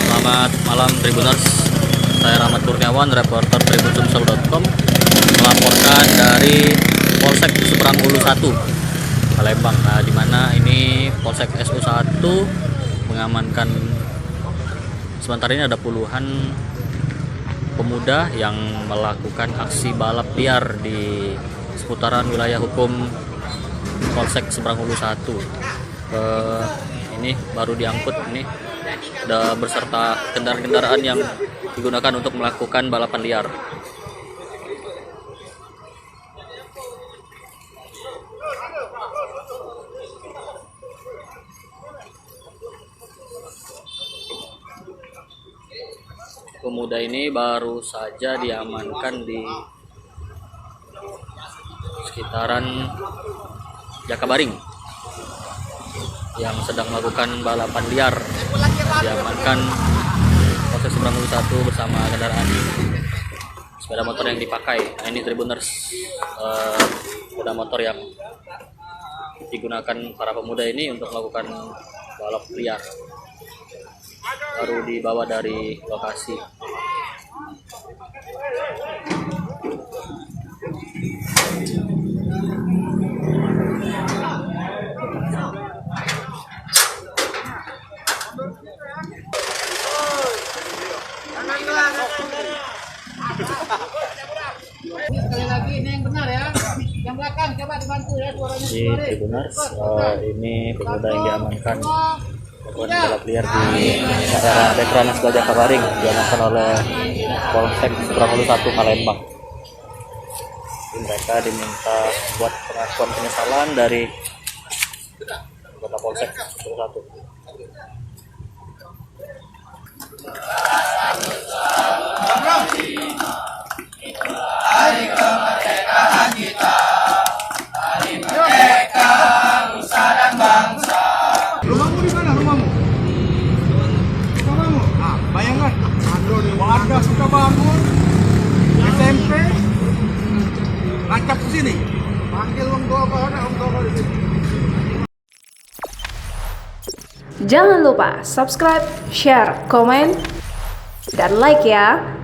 Selamat malam Tribuners, saya Rahmat Kurniawan, reporter TribunSumsel.com, melaporkan dari Polsek Seberang Ulu 1 Palembang. Nah, di mana ini Polsek SU 1 mengamankan sementara ini ada puluhan pemuda yang melakukan aksi balap liar di seputaran wilayah hukum Polsek Seberang Ulu 1. Ini baru diangkut, ini ada berserta kendaraan-kendaraan yang digunakan untuk melakukan balapan liar. Pemuda ini baru saja diamankan di sekitaran Jakabaring yang sedang melakukan balapan liar. Diamankan Polsek Seberang Ulu 1 bersama kendaraan sepeda motor yang dipakai. Nah, ini Tribuners, sepeda motor yang digunakan para pemuda ini untuk melakukan balap liar baru dibawa dari lokasi. Sekali lagi ini yang benar ya. Yang belakang coba dibantu ya suaranya. Di Tribuners, ini pemuda yang diamankan melakukan balap liar di daerah Dekranasda sebelah Jakabaring, diamankan oleh Polsek Seberang Ulu 1 Palembang. Mereka diminta buat pengakuan penyesalan dari anggota Polsek Seberang 1. Hari kemerdekaan kita, hari merdeka nusa dan bangsa. Rumahmu di mana rumahmu? Rumahmu? Ah, bayangkan. Aduh, warga sudah bangun. SMP. Lancap ke sini. Panggil orang tua apa? Orang tua di sini. Jangan lupa subscribe, share, komen, dan like ya.